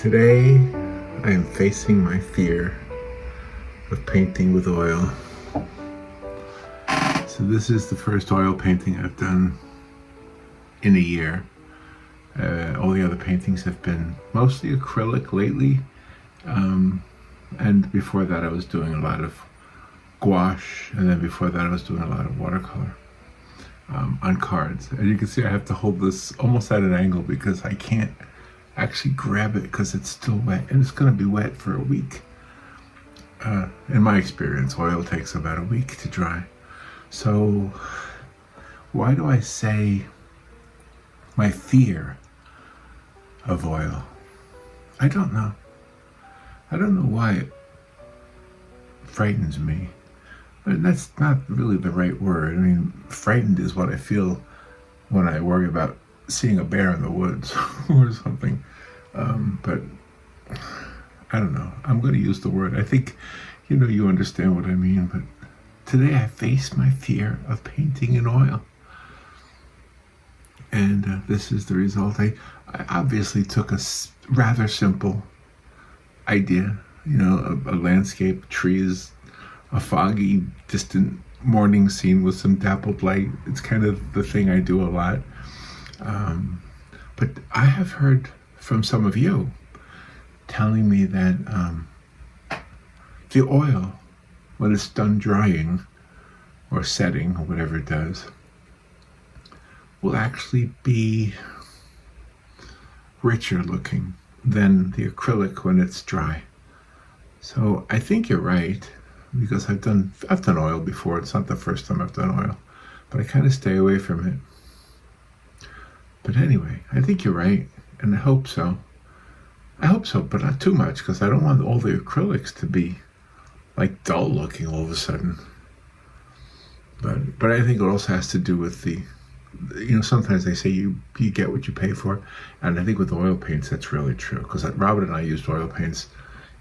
Today, I am facing my fear of painting with oil. So this is the first oil painting I've done in a year. All the other paintings have been mostly acrylic lately. And before that I was doing a lot of gouache, and then before that I was doing a lot of watercolor on cards. And you can see I have to hold this almost at an angle because I can't actually grab it because it's still wet, and it's going to be wet for a week. In my experience, oil takes about a week to dry. So why do I say my fear of oil? I don't know. I don't know why it frightens me. But that's not really the right word. I mean, frightened is what I feel when I worry about seeing a bear in the woods or something. But I don't know. I'm going to use the word. I think, you understand what I mean. But today I face my fear of painting in oil. And this is the result. I obviously took a rather simple idea, a landscape, trees, a foggy, distant morning scene with some dappled light. It's kind of the thing I do a lot. But I have heard from some of you telling me that the oil, when it's done drying or setting or whatever it does, will actually be richer looking than the acrylic when it's dry. So I think you're right, because I've done oil before. It's not the first time I've done oil, but I kind of stay away from it. But anyway, I think you're right, and I hope so. But not too much, because I don't want all the acrylics to be like dull looking all of a sudden. But I think it also has to do with the, sometimes they say you get what you pay for, and I think with oil paints that's really true, because Robert and I used oil paints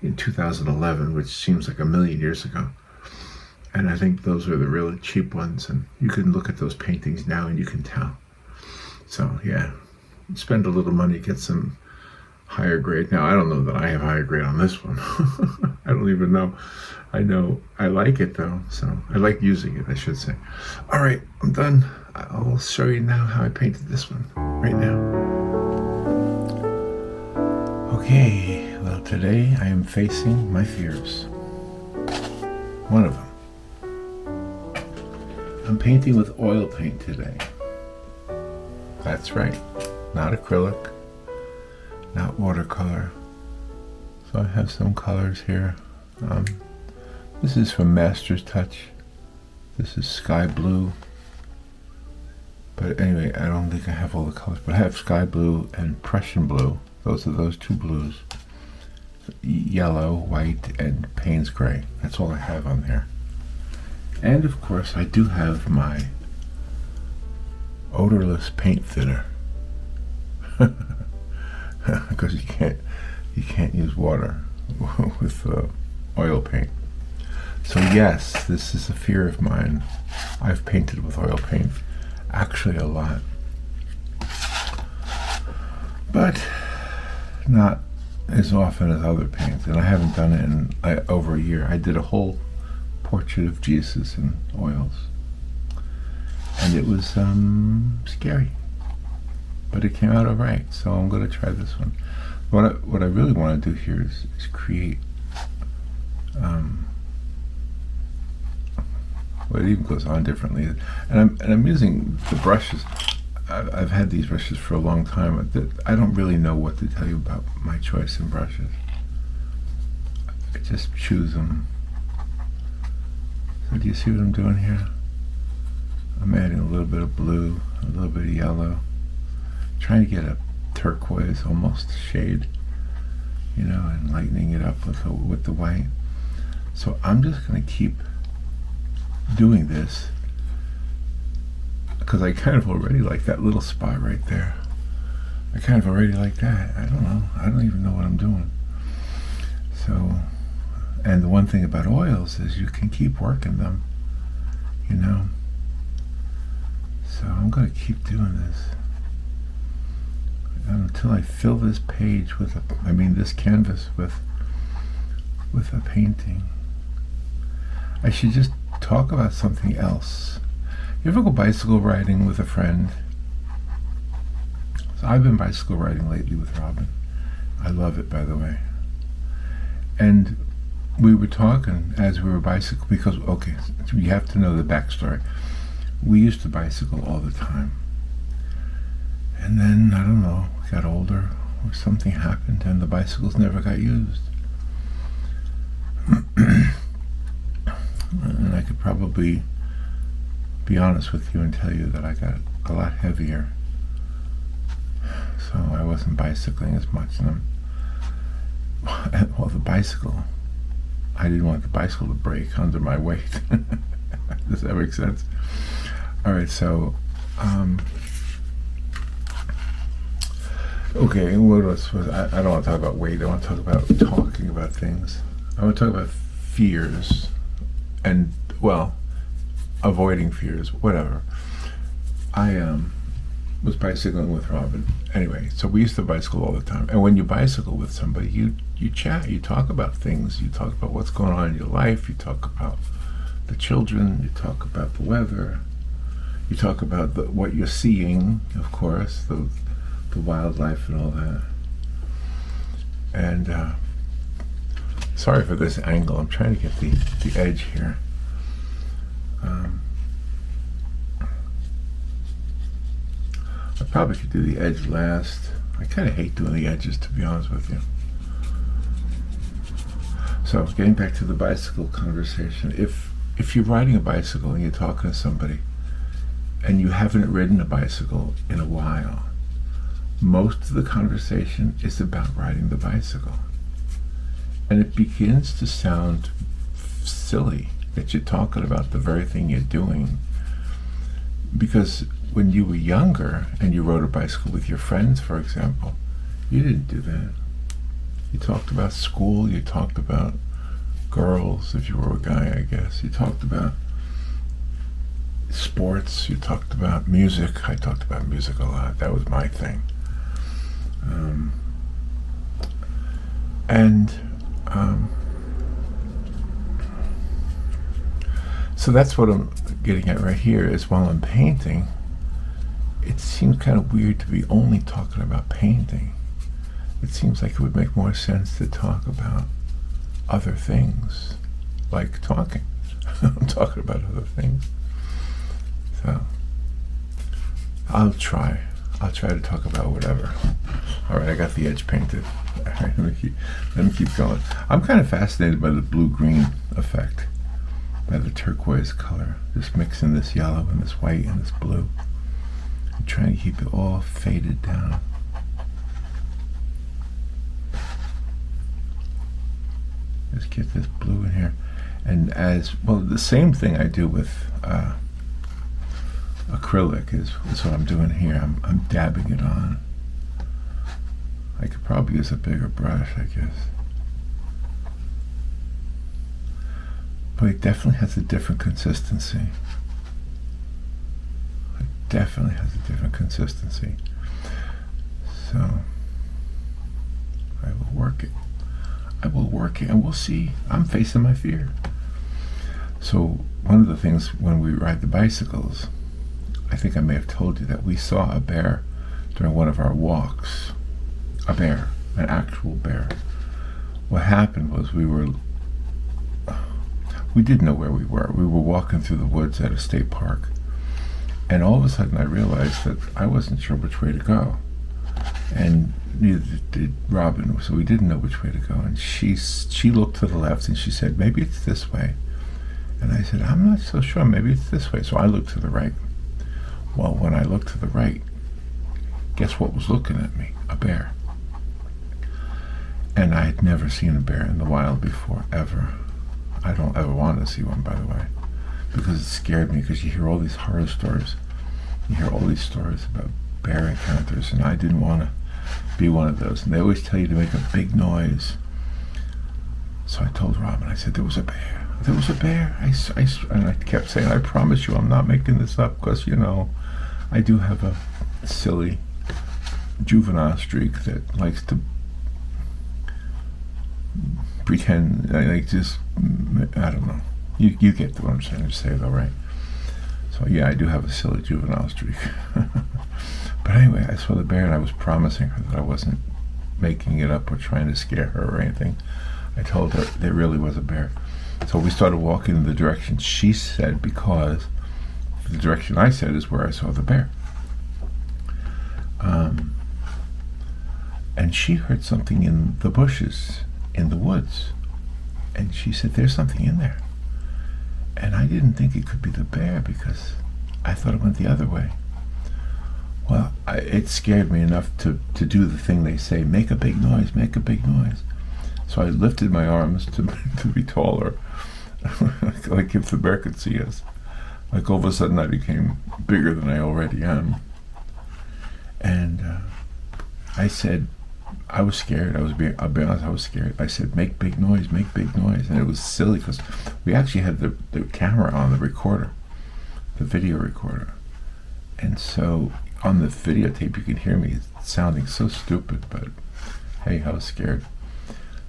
in 2011, which seems like a million years ago. And I think those are the really cheap ones, and you can look at those paintings now and you can tell. So yeah, spend a little money, get some higher grade. Now, I don't know that I have higher grade on this one. I don't even know. I know I like it though, so I like using it, I should say. All right, I'm done. I'll show you now how I painted this one right now. Okay, well, today I am facing my fears. One of them. I'm painting with oil paint today. That's right, not acrylic, not watercolor. So I have some colors here. This is from Master's Touch. This is sky blue. But anyway, I don't think I have all the colors, but I have sky blue and Prussian blue. Those are those two blues. Yellow, white, and Payne's gray. That's all I have on there. And of course, I do have my odorless paint thinner. Because you can't use water with oil paint. So yes, this is a fear of mine. I've painted with oil paint, actually a lot, but not as often as other paints, and I haven't done it in over a year. I did a whole portrait of Jesus in oils, and it was scary, but it came out all right. So I'm going to try this one. What I really want to do here is create. Well, it even goes on differently, and I'm using the brushes. I've had these brushes for a long time. I don't really know what to tell you about my choice in brushes. I just choose them. So do you see what I'm doing here? I'm adding a little bit of blue, a little bit of yellow, trying to get a turquoise almost shade, and lightening it up with the white. So I'm just going to keep doing this, because I kind of already like that little spot right there. I kind of already like that. I don't know. I don't even know what I'm doing. So, and the one thing about oils is you can keep working them, So I'm going to keep doing this. until I fill this page with this canvas with a painting. I should just talk about something else. You ever go bicycle riding with a friend? So I've been bicycle riding lately with Robin. I love it, by the way. And we were talking as we were bicycling, because, okay, you have to know the backstory. We used to bicycle all the time. And then, I don't know, we got older, or something happened, and the bicycles never got used. And I could probably be honest with you and tell you that I got a lot heavier. So I wasn't bicycling as much. Well, the bicycle, I didn't want the bicycle to break under my weight. Does that make sense? All right, so, okay, what else was, I don't want to talk about weight. I want to talk about talking about things. I want to talk about fears and, well, avoiding fears, whatever. I was bicycling with Robin. Anyway, so we used to bicycle all the time. And when you bicycle with somebody, you chat, you talk about things, you talk about what's going on in your life, you talk about the children, you talk about the weather, you talk about what you're seeing, of course, the wildlife and all that. And sorry for this angle. I'm trying to get the edge here. I probably could do the edge last. I kind of hate doing the edges, to be honest with you. So, getting back to the bicycle conversation, if you're riding a bicycle and you're talking to somebody and you haven't ridden a bicycle in a while, most of the conversation is about riding the bicycle. And it begins to sound silly that you're talking about the very thing you're doing. Because when you were younger and you rode a bicycle with your friends, for example, you didn't do that. You talked about school, you talked about girls, if you were a guy, I guess. You talked about sports, you talked about music. I talked about music a lot. That was my thing. So that's what I'm getting at right here, is while I'm painting, it seems kind of weird to be only talking about painting. It seems like it would make more sense to talk about other things, like talking. I'm talking about other things. So I'll try to talk about whatever. All right, I got the edge painted. All right, let me keep going. I'm kind of fascinated by the blue-green effect, by the turquoise color, just mixing this yellow and this white and this blue. I'm trying to keep it all faded down. Just get this blue in here. And as well, the same thing I do with acrylic is what I'm doing here. I'm dabbing it on. I could probably use a bigger brush, I guess. But it definitely has a different consistency. It definitely has a different consistency. So I will work it. And we'll see. I'm facing my fear. So one of the things when we ride the bicycles, I think I may have told you that we saw a bear during one of our walks. A bear, an actual bear. What happened was we didn't know where we were. We were walking through the woods at a state park. And all of a sudden I realized that I wasn't sure which way to go. And neither did Robin, so we didn't know which way to go. And she looked to the left and she said, maybe it's this way. And I said, I'm not so sure, maybe it's this way. So I looked to the right. Well, when I looked to the right, guess what was looking at me? A bear. And I had never seen a bear in the wild before, ever. I don't ever want to see one, by the way, because it scared me, because you hear all these horror stories. You hear all these stories about bear encounters, and I didn't want to be one of those. And they always tell you to make a big noise. So I told Robin, I said, there was a bear. There was a bear. And I kept saying, I promise you I'm not making this up, because, I do have a silly juvenile streak that likes to pretend, like just, I don't know. You get what I'm trying to say though, right? So yeah, I do have a silly juvenile streak. But anyway, I saw the bear and I was promising her that I wasn't making it up or trying to scare her or anything. I told her there really was a bear. So we started walking in the direction she said, because the direction I said is where I saw the bear. And she heard something in the bushes, in the woods. And she said, there's something in there. And I didn't think it could be the bear because I thought it went the other way. Well, it scared me enough to do the thing they say, make a big noise, make a big noise. So I lifted my arms to be taller, like if the bear could see us. Like all of a sudden I became bigger than I already am. And I said, I was scared. I'll be honest, I was scared. I said, make big noise, make big noise. And it was silly because we actually had the camera on the recorder, the video recorder. And so on the videotape, you can hear me sounding so stupid, but hey, I was scared.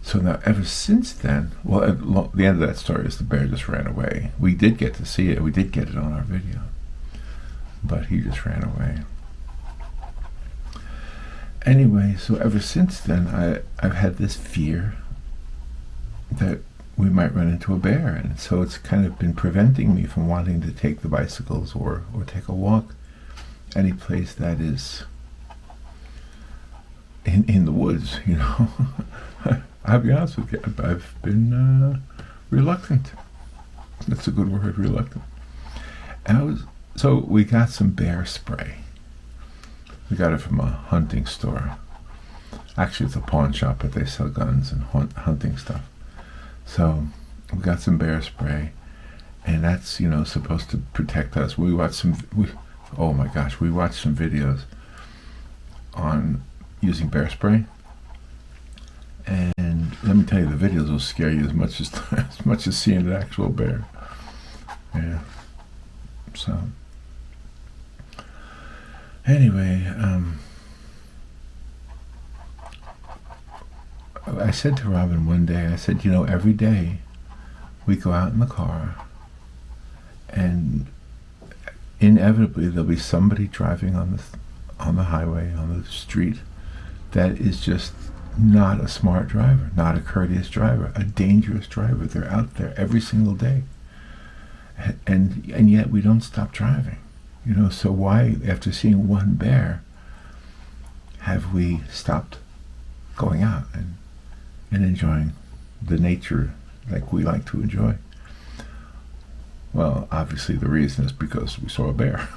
So now, ever since then, well, at the end of that story is the bear just ran away. We did get to see it. We did get it on our video. But he just ran away. Anyway, so ever since then, I've had this fear that we might run into a bear. And so it's kind of been preventing me from wanting to take the bicycles or take a walk any place that is in the woods, you know. I'll be honest with you, I've been reluctant. That's a good word, reluctant. And so we got some bear spray. We got it from a hunting store. Actually, it's a pawn shop, but they sell guns and hunting stuff. So we got some bear spray, and that's, you know, supposed to protect us. We watched some videos on using bear spray. And let me tell you, the videos will scare you as much as seeing an actual bear. Yeah. So anyway, I said to Robin one day, I said, you know, every day we go out in the car and inevitably there'll be somebody driving on the highway, on the street, that is just not a smart driver, not a courteous driver, a dangerous driver. They're out there every single day. And yet we don't stop driving. You know, so why, after seeing one bear, have we stopped going out and enjoying the nature like we like to enjoy? Well, obviously the reason is because we saw a bear.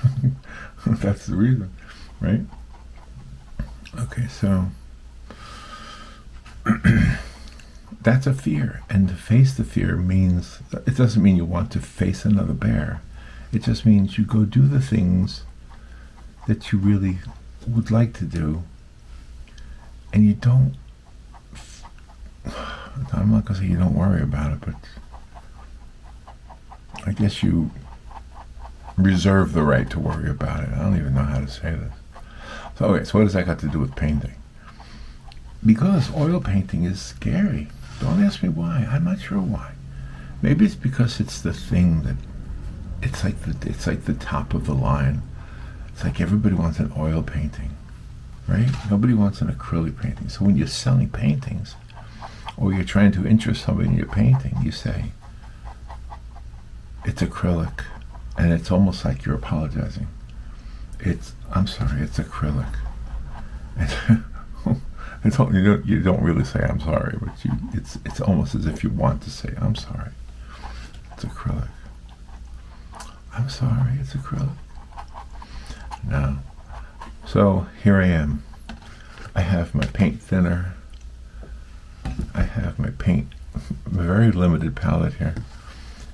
That's the reason, right? Okay, so that's a fear, and to face the fear means, it doesn't mean you want to face another bear. It just means you go do the things that you really would like to do, and you don't, I'm not going to say you don't worry about it, but I guess you reserve the right to worry about it. I don't even know how to say this. So okay, so what does that got to do with painting? Because oil painting is scary. Don't ask me why. I'm not sure why. Maybe it's because it's the thing that it's like the top of the line. It's like everybody wants an oil painting, right? Nobody wants an acrylic painting. So when you're selling paintings, or you're trying to interest somebody in your painting, you say it's acrylic, and it's almost like you're apologizing. I'm sorry, it's acrylic. You don't really say I'm sorry, but it's almost as if you want to say I'm sorry. It's acrylic. I'm sorry, it's acrylic. No. So here I am. I have my paint thinner. I have my paint, a very limited palette here,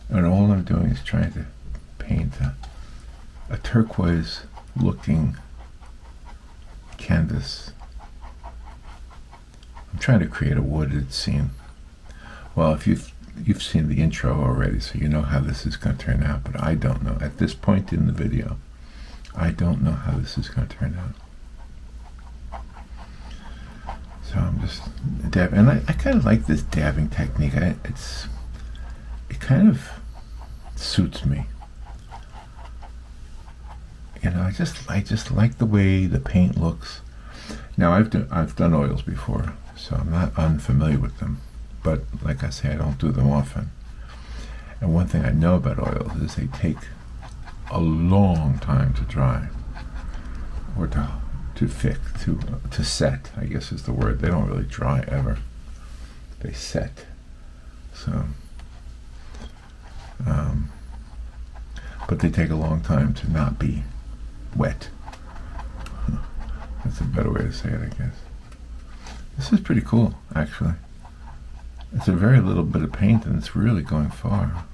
and all I'm doing is trying to paint a turquoise-looking canvas. I'm trying to create a wooded scene. Well, if you've seen the intro already, so you know how this is going to turn out, but I don't know. At this point in the video, I don't know how this is going to turn out. So I'm just dabbing, and I kind of like this dabbing technique. It kind of suits me. You know, I just like the way the paint looks. Now I've done oils before, so I'm not unfamiliar with them. But like I say, I don't do them often. And one thing I know about oils is they take a long time to dry, or to fix, to set, I guess is the word. They don't really dry ever. They set. So, but they take a long time to not be wet. That's a better way to say it, I guess. This is pretty cool, actually. It's a very little bit of paint, and it's really going far.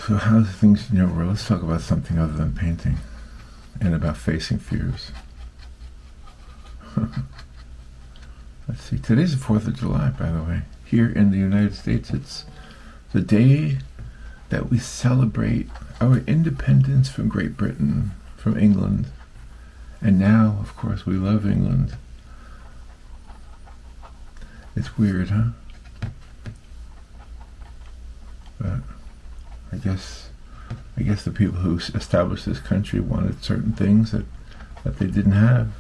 So how's things in your world? Let's talk about something other than painting, and about facing fears. Let's see. Today's the 4th of July, by the way. Here in the United States, it's the day that we celebrate our independence from Great Britain, from England. And now, of course, we love England. It's weird, huh? But I guess the people who established this country wanted certain things that they didn't have.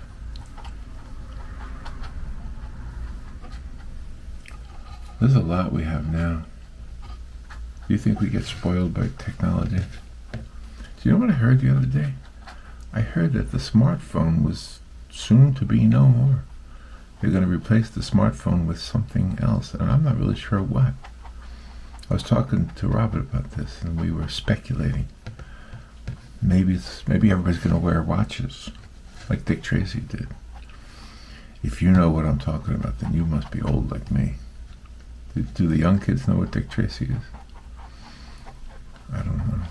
There's a lot we have now. Do you think we get spoiled by technology? Do you know what I heard the other day? I heard that the smartphone was soon to be no more. They're going to replace the smartphone with something else, and I'm not really sure what. I was talking to Robert about this, and we were speculating. Maybe everybody's going to wear watches, like Dick Tracy did. If you know what I'm talking about, then you must be old like me. Do the young kids know what Dick Tracy is? I don't know.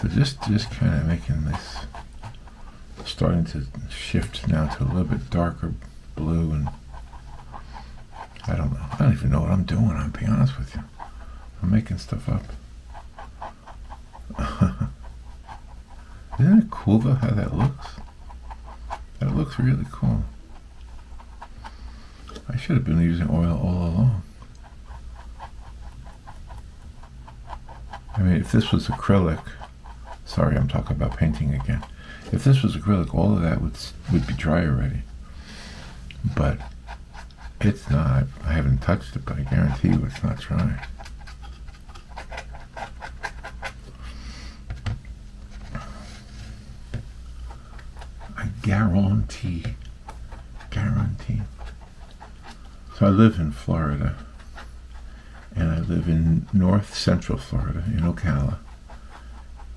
So just kind of making this, starting to shift now to a little bit darker blue, and I don't know. I don't even know what I'm doing, I'll be honest with you. I'm making stuff up. Isn't it cool though how that looks? That looks really cool. I should have been using oil all along. I mean, if this was acrylic, sorry, I'm talking about painting again. If this was acrylic, all of that would be dry already. But it's not. I haven't touched it, but I guarantee you it's not dry. Guarantee. So I live in Florida, and I live in north central Florida, in Ocala.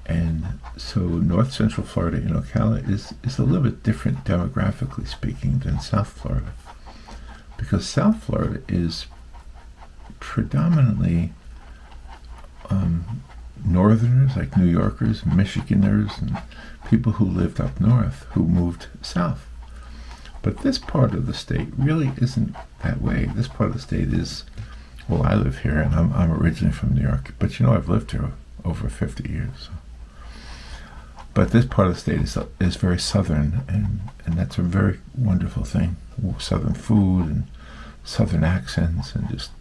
And so north central Florida in Ocala is a little bit different demographically speaking than South Florida, because South Florida is predominantly northerners, like New Yorkers, Michiganers, and people who lived up north who moved south. But this part of the state really isn't that way. This part of the state is, well, I live here, and I'm originally from New York, but you know, I've lived here over 50 years. So. But this part of the state is very southern, and that's a very wonderful thing. Southern food and southern accents and just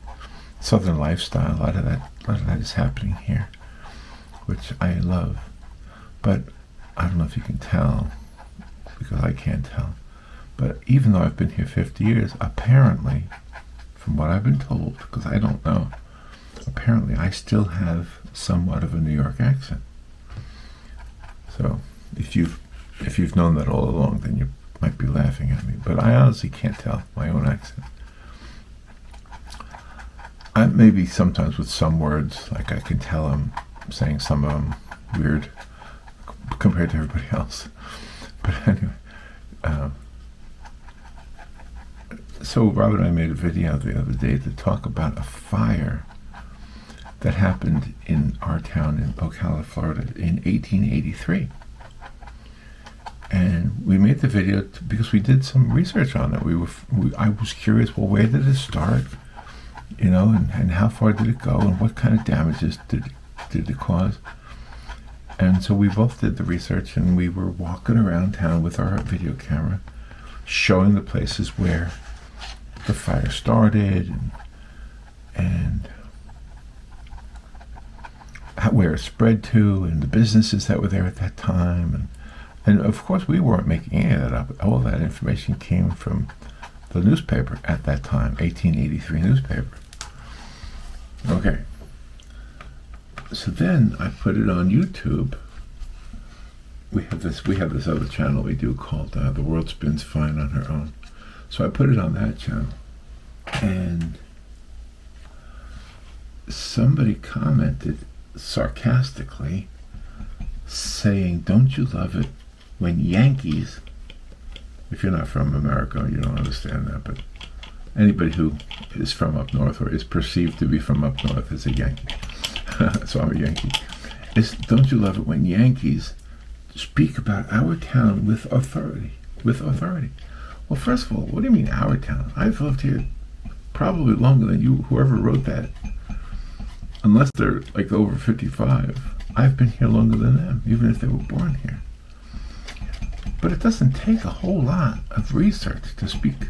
southern lifestyle. A lot of that is happening here, which I love. But I don't know if you can tell, because I can't tell. But even though I've been here 50 years, apparently, from what I've been told, because I don't know, apparently I still have somewhat of a New York accent. So if you've known that all along, then you might be laughing at me. But I honestly can't tell my own accent. Maybe sometimes with some words, like I can tell I'm saying some of them weird compared to everybody else. But anyway, so Robert and I made a video the other day to talk about a fire that happened in our town in Ocala, Florida in 1883. And we made the video because we did some research on it. I was curious, well, where did it start? You know, and how far did it go, and what kind of damages did it cause? And so we both did the research, and we were walking around town with our video camera, showing the places where the fire started and where it spread to, and the businesses that were there at that time. And of course, we weren't making any of that up. All that information came from the newspaper at that time, 1883 newspaper. Okay. So then I put it on YouTube. We have this other channel we do called The World Spins Fine on Her Own. So I put it on that channel. And somebody commented sarcastically saying, "Don't you love it when Yankees," if you're not from America, you don't understand that, but anybody who is from up north or is perceived to be from up north is a Yankee. So I'm a Yankee. Don't you love it when Yankees speak about our town with authority? With authority. Well, first of all, what do you mean our town? I've lived here probably longer than you, whoever wrote that. Unless they're like over 55. I've been here longer than them, even if they were born here. But it doesn't take a whole lot of research to speak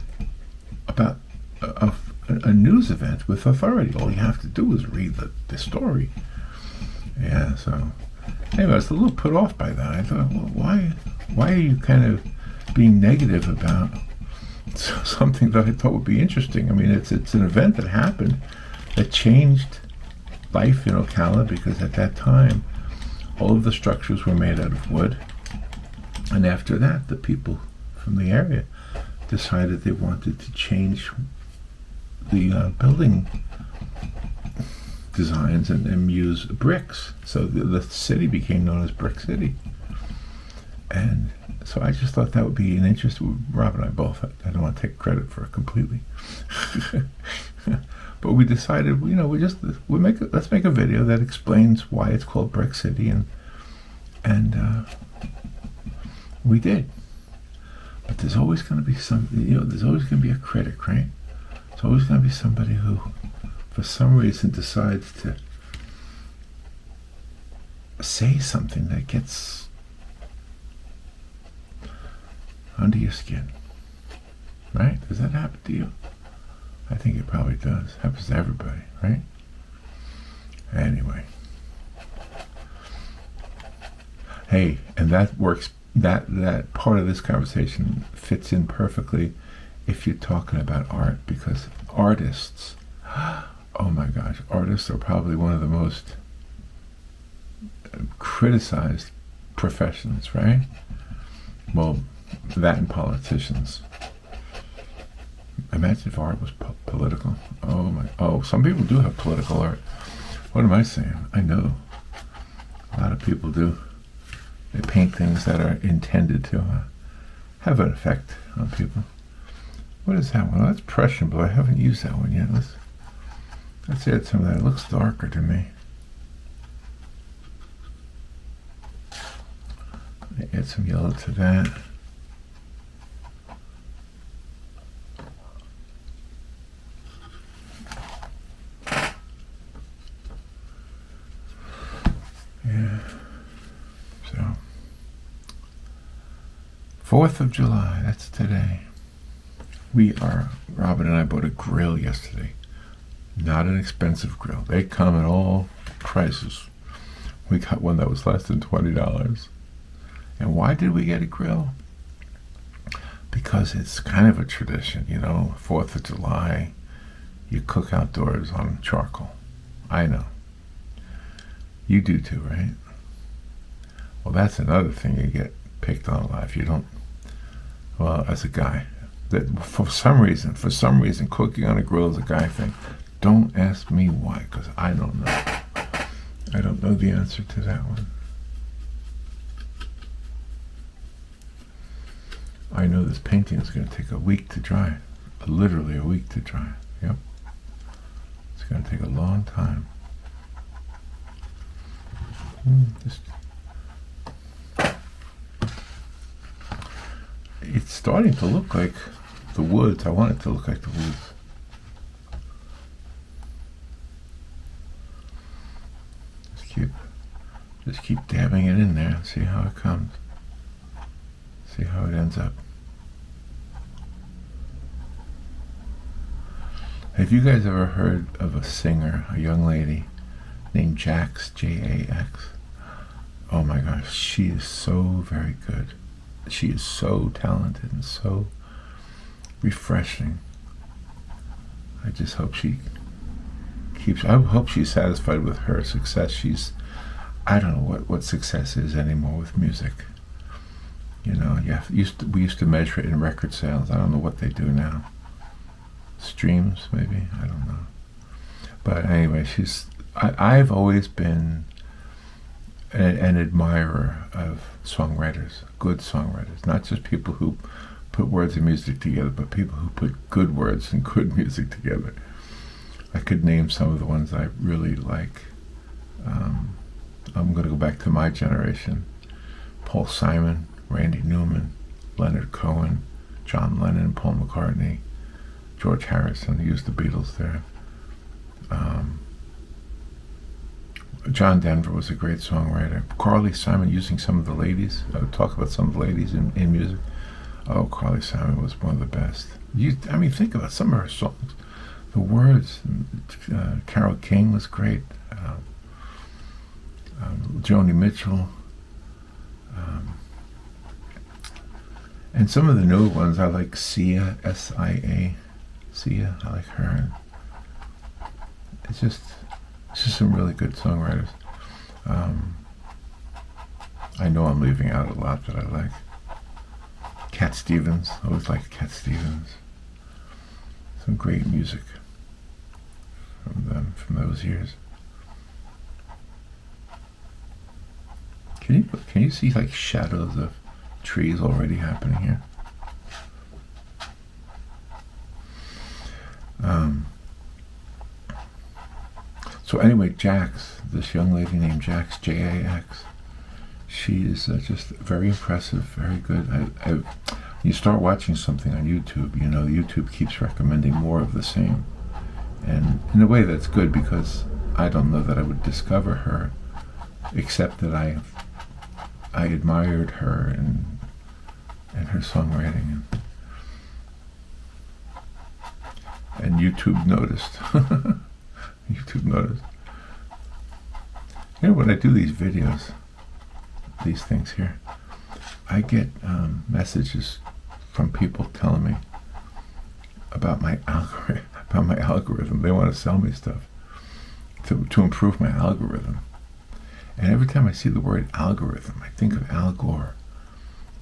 about a news event with authority. All you have to do is read the story. Yeah, so anyway, I was a little put off by that. I thought, well, why are you kind of being negative about something that I thought would be interesting? I mean, it's an event that happened that changed life in Ocala, because at that time, all of the structures were made out of wood. And after that, the people from the area decided they wanted to change the building designs and use bricks. So the city became known as Brick City. And so I just thought that would be an interest. Rob and I both, I don't want to take credit for it completely. But we decided, you know, let's make a video that explains why it's called Brick City, and we did. But there's always going to be there's always going to be a critic, right? There's always going to be somebody who, for some reason, decides to say something that gets under your skin, right? Does that happen to you? I think it probably does. Happens to everybody, right? Anyway. Hey, and that works, that part of this conversation fits in perfectly if you're talking about art, because artists, oh my gosh, artists are probably one of the most criticized professions, right? Well, that and politicians. Imagine if art was political. Oh, some people do have political art. What am I saying? I know. A lot of people do. They paint things that are intended to have an effect on people. What is that one? Oh, that's Prussian, but I haven't used that one yet. Let's add some of that. It looks darker to me. Add some yellow to that. Yeah. So, 4th of July, that's today. Robin and I bought a grill yesterday. Not an expensive grill. They come at all prices. We got one that was less than $20. And why did we get a grill? Because it's kind of a tradition, 4th of July, you cook outdoors on charcoal. I know. You do too, right? Well, that's another thing you get picked on a lot if you don't. Well, as a guy, that for some reason, cooking on a grill is a guy thing. Don't ask me why, because I don't know. I don't know the answer to that one. I know this painting is going to take a week to dry. Literally a week to dry. Yep. It's going to take a long time. it's starting to look like the woods. I want it to look like the woods. Just keep dabbing it in there and see how it comes. See how it ends up. Have you guys ever heard of a singer, a young lady named Jax, J-A-X? Oh my gosh, she is so very good. She is so talented and so refreshing. I just hope she I hope she's satisfied with her success. I don't know what success is anymore with music. You know, we used to measure it in record sales. I don't know what they do now. Streams, maybe? I don't know. But anyway, I've always been an admirer of songwriters, good songwriters, not just people who put words and music together, but people who put good words and good music together. I could name some of the ones I really like. I'm going to go back to my generation. Paul Simon, Randy Newman, Leonard Cohen, John Lennon, Paul McCartney, George Harrison, who used the Beatles there. John Denver was a great songwriter. Carly Simon, using some of the ladies. I would talk about some of the ladies in music. Oh, Carly Simon was one of the best. Think about some of her songs. The words. Carole King was great. Joni Mitchell. And some of the newer ones, I like Sia, S-I-A. Sia, I like her. It's just some really good songwriters. I know I'm leaving out a lot that I like. Cat Stevens, I always liked Cat Stevens. Some great music from those years. Can you see like shadows of trees already happening here? So anyway, Jax, this young lady named Jax, J-A-X, she is just very impressive, very good. You start watching something on YouTube, you know, YouTube keeps recommending more of the same. And in a way that's good, because I don't know that I would discover her, except that I admired her and her songwriting. And YouTube noticed. YouTube noticed. You know, when I do these videos, these things here, I get messages from people telling me about my algorithm. They want to sell me stuff to improve my algorithm. And every time I see the word algorithm, I think of Al Gore,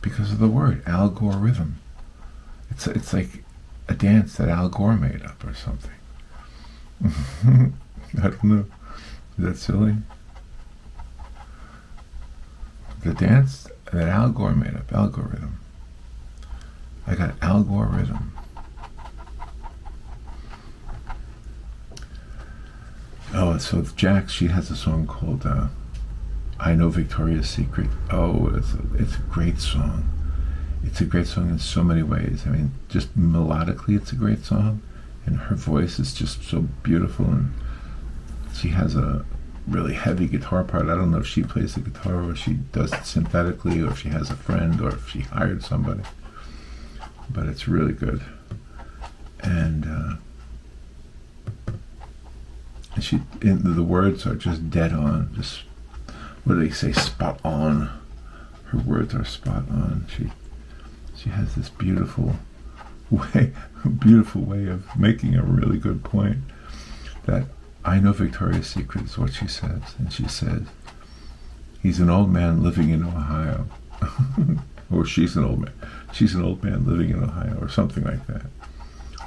because of the word algorithm. It's like a dance that Al Gore made up or something. I don't know. Is that silly? The dance that Al Gore made up, algorithm. I got algorithm. Oh, so Jax, she has a song called I Know Victoria's Secret. Oh, it's a great song. It's a great song in so many ways. I mean, just melodically, it's a great song. And her voice is just so beautiful. And she has a really heavy guitar part. I don't know if she plays the guitar or she does it synthetically, or if she has a friend, or if she hired somebody. But it's really good. And the words are just dead on. Just, what do they say? Spot on. Her words are spot on. She has this beautiful way of making a really good point. That I know Victoria's Secret is what she says. And she says, he's an old man living in Ohio. Or she's an old man. She's an old man living in Ohio, or something like that.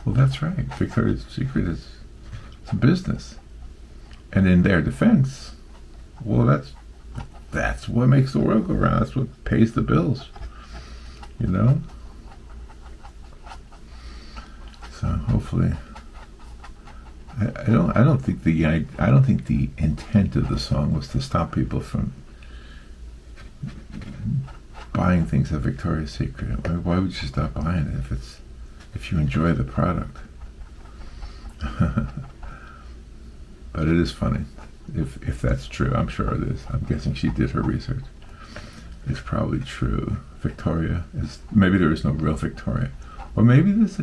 Well, that's right. Victoria's Secret it's a business. And in their defense, well, that's what makes the world go round. That's what pays the bills. You know? So hopefully, I don't think the intent of the song was to stop people from buying things at Victoria's Secret. Why would you stop buying it if you enjoy the product? But it is funny. If that's true, I'm sure it is. I'm guessing she did her research. It's probably true. Victoria is, maybe there is no real Victoria. Or maybe there's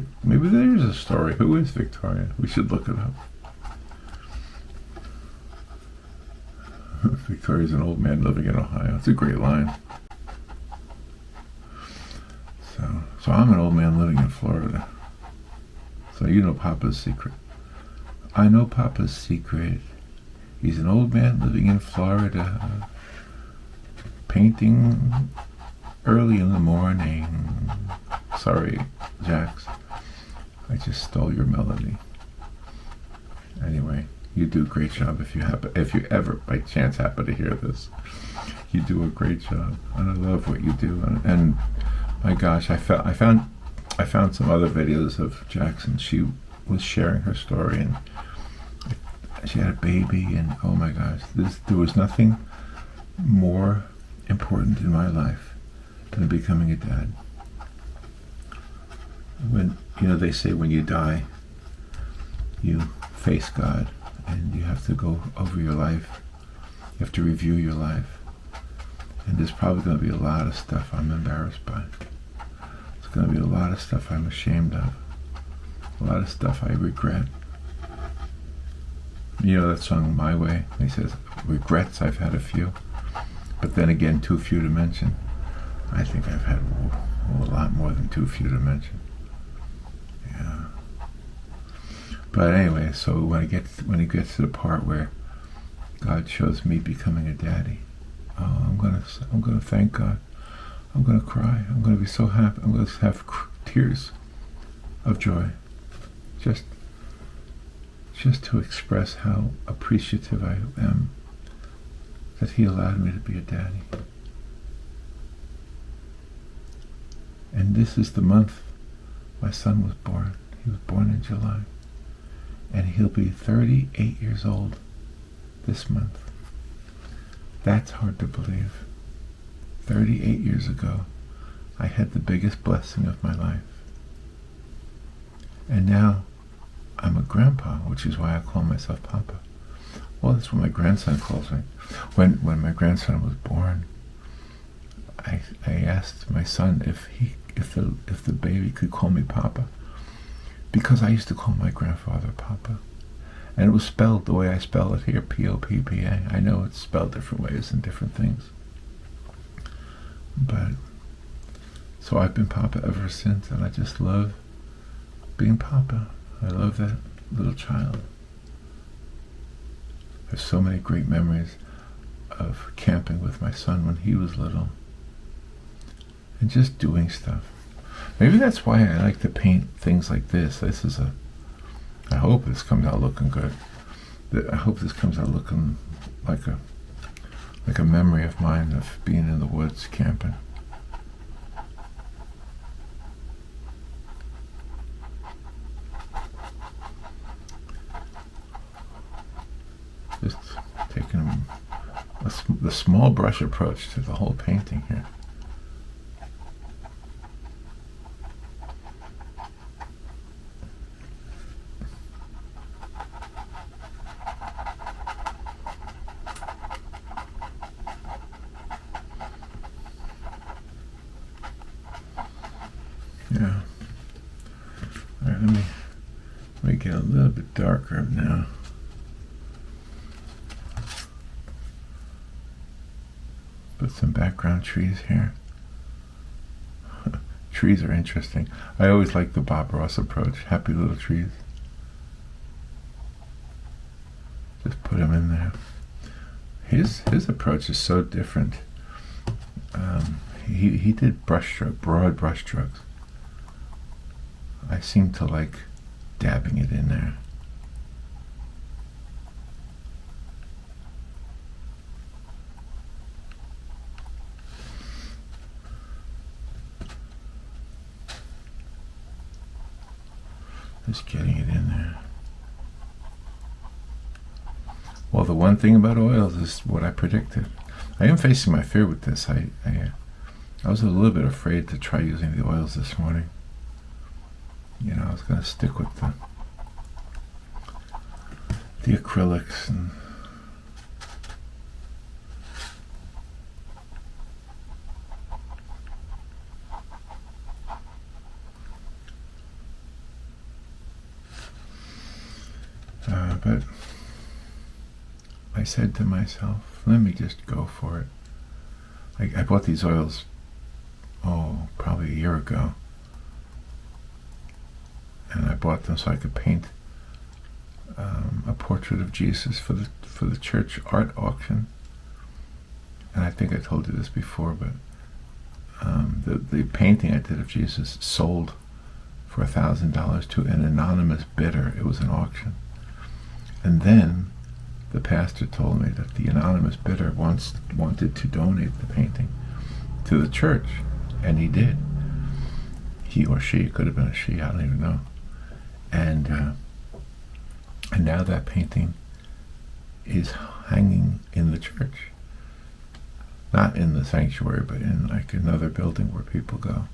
a story. Who is Victoria? We should look it up. Victoria's an old man living in Ohio. It's a great line. So I'm an old man living in Florida. So you know Poppa's secret. I know Poppa's secret. He's an old man living in Florida, painting early in the morning. Sorry, Jax. I just stole your melody. Anyway, you do a great job. If you ever by chance happen to hear this, you do a great job, and I love what you do. And my gosh, I found some other videos of Jackson. She was sharing her story, and she had a baby, and oh my gosh, there was nothing more important in my life than becoming a dad. When they say when you die, you face God, and you have to go over your life. You have to review your life, and there's probably going to be a lot of stuff I'm embarrassed by. There's going to be a lot of stuff I'm ashamed of. A lot of stuff I regret. You know that song, My Way? He says, regrets, I've had a few. But then again, too few to mention. I think I've had a lot more than too few to mention. Yeah. But anyway, so when it gets to the part where God shows me becoming a daddy, I'm gonna thank God. I'm gonna cry. I'm gonna be so happy. I'm gonna have tears of joy. Just to express how appreciative I am that He allowed me to be a daddy. And this is the month my son was born. He was born in July. And he'll be 38 years old this month. That's hard to believe. 38 years ago, I had the biggest blessing of my life. And now, I'm a grandpa, which is why I call myself Poppa. Well, that's what my grandson calls me. When my grandson was born, I asked my son if the baby could call me Poppa, because I used to call my grandfather Poppa, and it was spelled the way I spell it here, Poppa. I know it's spelled different ways and different things, but so I've been Poppa ever since, and I just love being Poppa. I love that little child. There's so many great memories of camping with my son when he was little. And just doing stuff. Maybe that's why I like to paint things like this. I hope this comes out looking good. I hope this comes out looking like a memory of mine of being in the woods camping. Just taking the small brush approach to the whole painting here. Yeah. All right, let me get a little bit darker now. Put some background trees here. Trees are interesting. I always like the Bob Ross approach. Happy little trees. Just put them in there. His approach is so different. He did brushstroke, broad brushstrokes. I seem to like dabbing it in there. Just getting it in there. Well, the one thing about oils is what I predicted. I am facing my fear with this. I was a little bit afraid to try using the oils this morning. You know, I was going to stick with the acrylics and but I said to myself, let me just go for it. I bought these oils, probably a year ago. And I bought them so I could paint a portrait of Jesus for the church art auction. And I think I told you this before, but the painting I did of Jesus sold for $1,000 to an anonymous bidder. It was an auction. And then the pastor told me that the anonymous bidder wanted to donate the painting to the church, and he did. He or she, it could have been a she, I don't even know. And now that painting is hanging in the church. Not in the sanctuary, but in like another building where people go.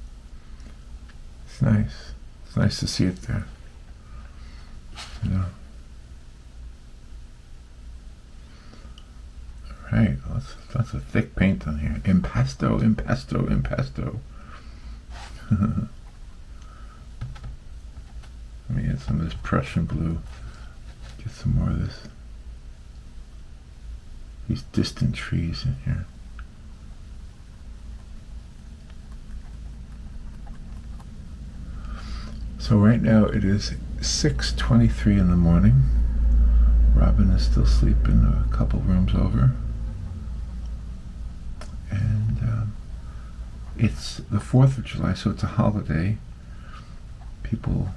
It's nice. It's nice to see it there. You know. Right, that's a thick paint on here. Impasto. Let me get some of this Prussian blue. Get some more of this. These distant trees in here. So right now it is 6:23 in the morning. Robin is still sleeping a couple rooms over. And it's the 4th of July, so it's a holiday. People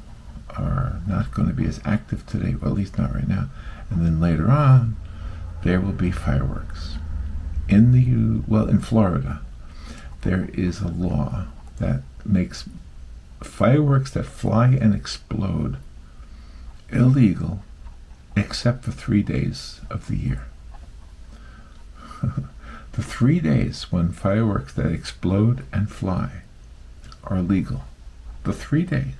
are not going to be as active today, well, at least not right now. And then later on, there will be fireworks. In Florida, there is a law that makes fireworks that fly and explode illegal except for 3 days of the year. The 3 days when fireworks that explode and fly are legal, the 3 days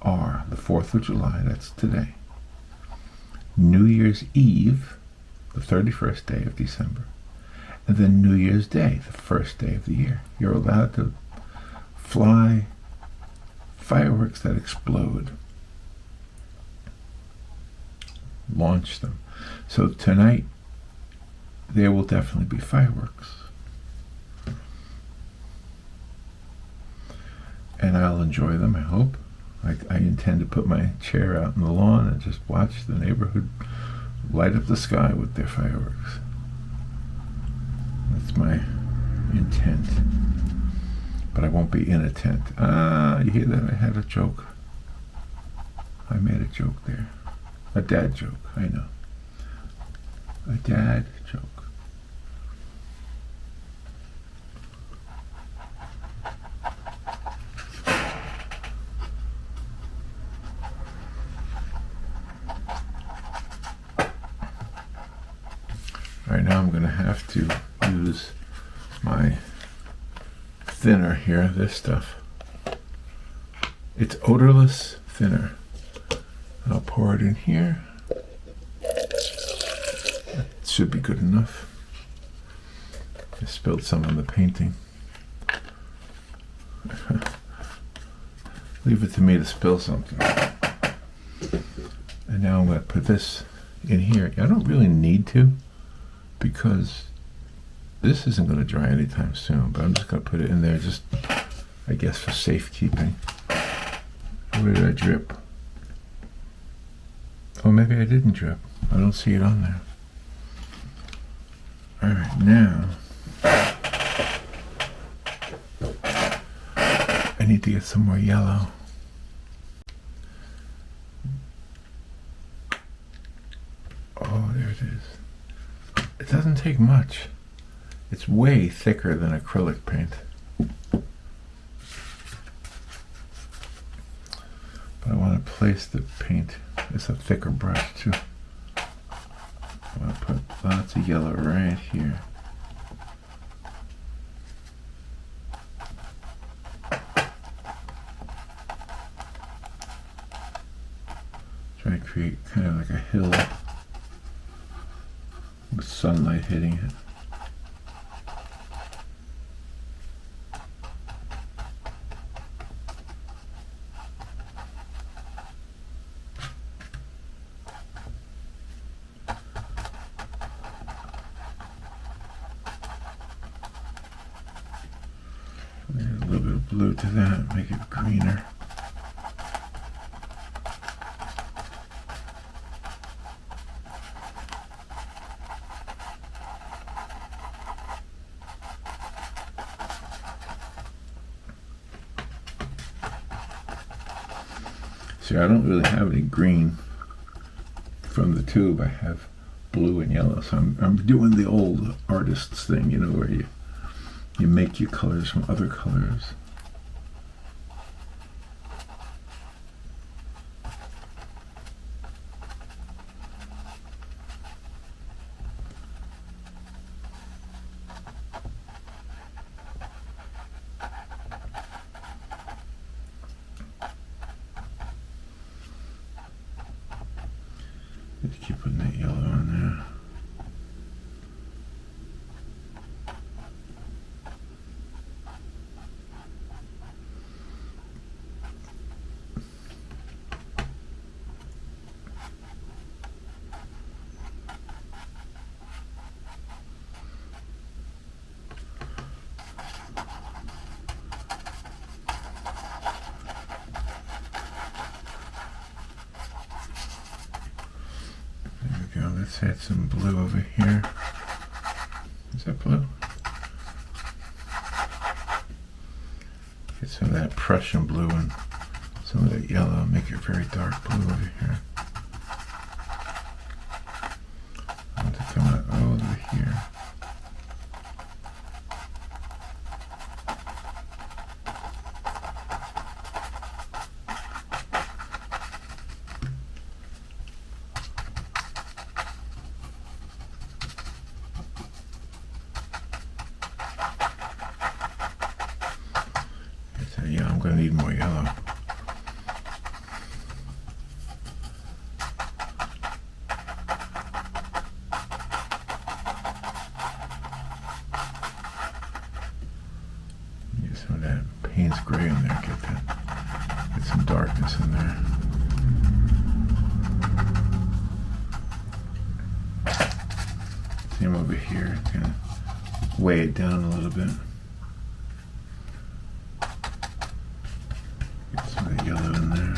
are the 4th of July, that's today, New Year's Eve, the 31st day of December, and then New Year's Day, the first day of the year. You're allowed to fly fireworks that explode. Launch them. So tonight, there will definitely be fireworks. And I'll enjoy them, I hope. I intend to put my chair out in the lawn and just watch the neighborhood light up the sky with their fireworks. That's my intent. But I won't be in a tent. You hear that? I had a joke. I made a joke there. A dad joke, I know. A dad joke. Right now I'm going to have to use my thinner here, this stuff. It's odorless thinner. I'll pour it in here. That should be good enough. I spilled some on the painting. Leave it to me to spill something. And now I'm going to put this in here. I don't really need to, because this isn't going to dry anytime soon, but I'm just going to put it in there just, I guess, for safekeeping. Where did I drip? Oh, maybe I didn't drip. I don't see it on there. All right, now I need to get some more yellow. Oh, there it is. It doesn't take much. It's way thicker than acrylic paint. But I want to place the paint. It's a thicker brush too. I want to put lots of yellow right here. create kind of like a hill with sunlight hitting it. Add a little bit of blue to that, make it greener. See, I don't really have any green from the tube. I have blue and yellow. So I'm doing the old artist's thing, you know, where you make your colors from other colors. Just keep putting that yellow on there. Let's add some blue over here. Is that blue? Get some of that Prussian blue and some of that yellow. Make it very dark blue over here. I want to come out all over here. Yeah, I'm going to need more yellow. Get some of that Payne's gray in there. Get some darkness in there. Same over here. It's going to weigh it down a little bit. Yellow in there.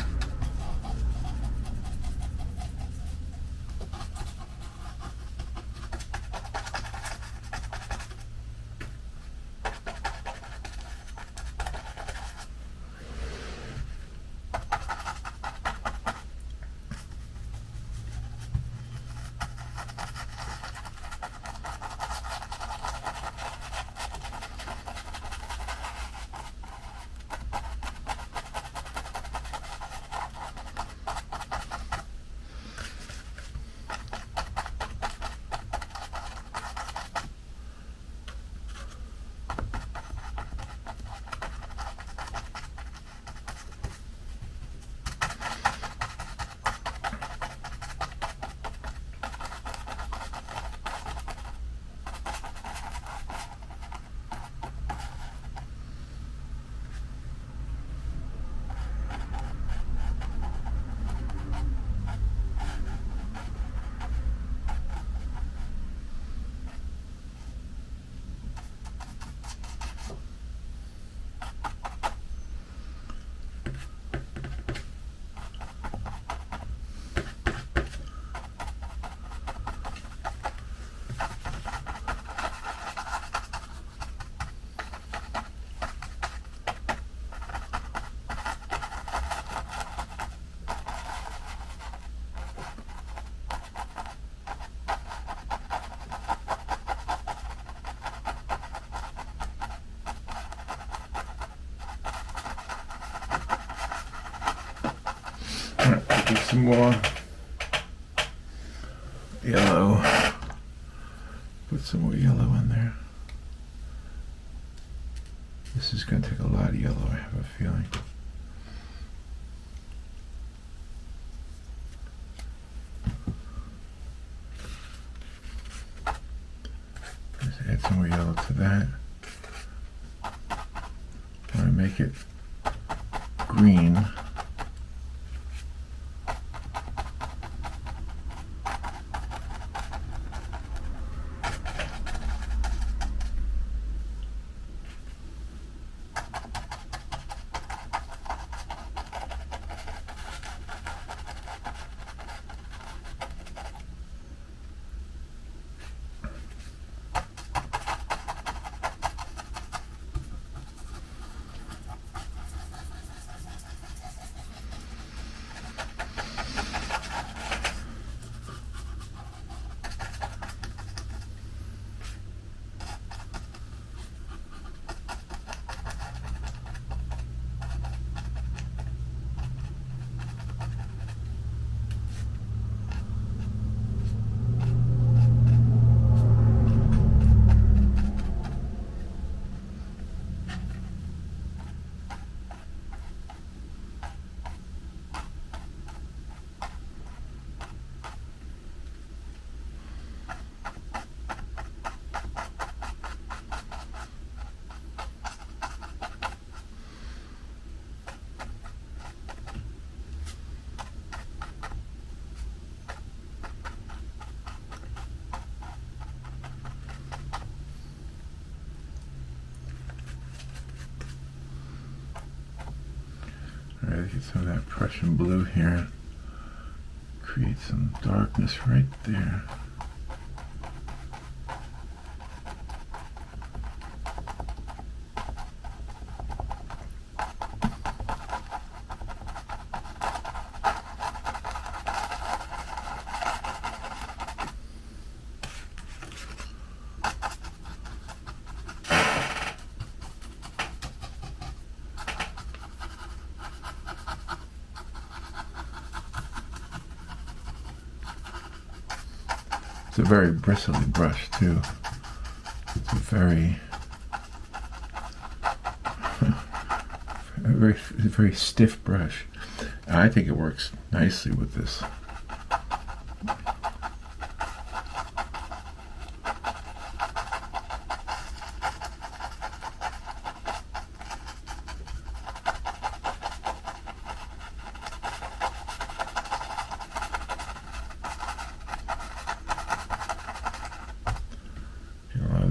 Get some more yellow. Put some more yellow in there. This is going to take a lot of yellow, I have a feeling. yellow to that. I'm going to make it green. Alright, get some of that Prussian blue here. Create some darkness right there. It's a very bristly brush too. It's a very stiff brush. And I think it works nicely with this.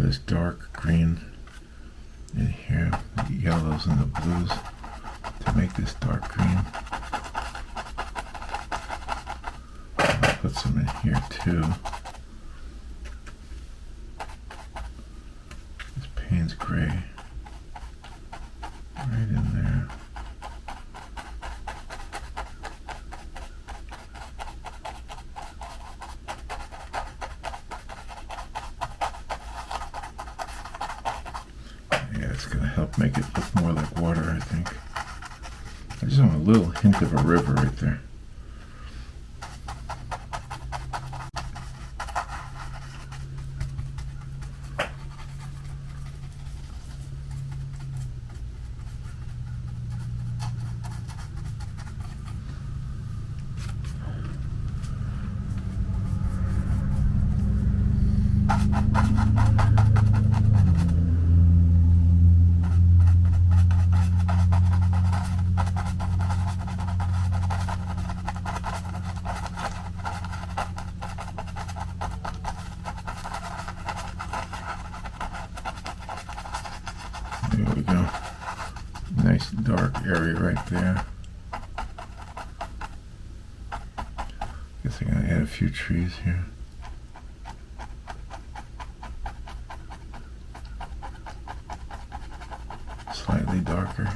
This dark green in here, the yellows and the blues to make this dark green. I'll put some in here too. This Payne's gray right in there. It's going to help make it look more like water, I think. I just want a little hint of a river right there. There we go. Nice dark area right there. Guess I'm gonna add a few trees here. Slightly darker.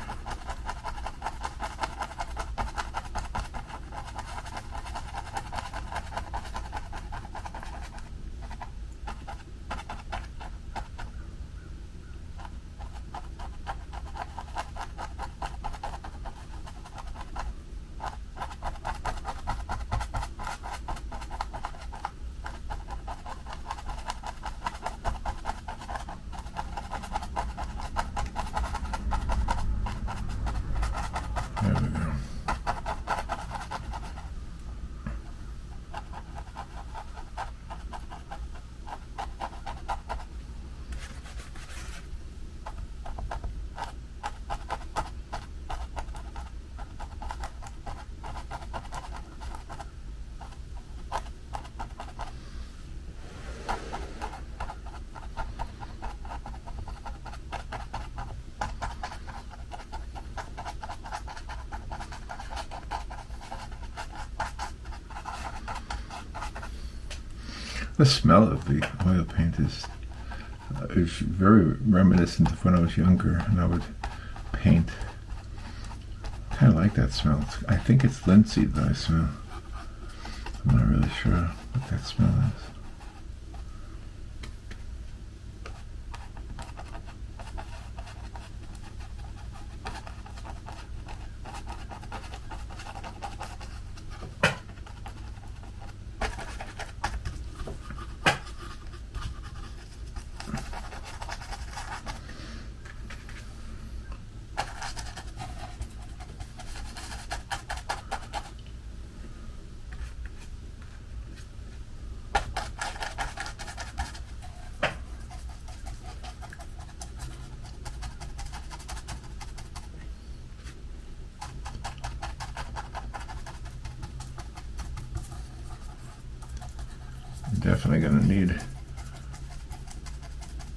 The smell of the oil paint is very reminiscent of when I was younger and I would paint. Kind of like that smell. I think it's linseed that I smell. I'm not really sure what that smell is. Definitely going to need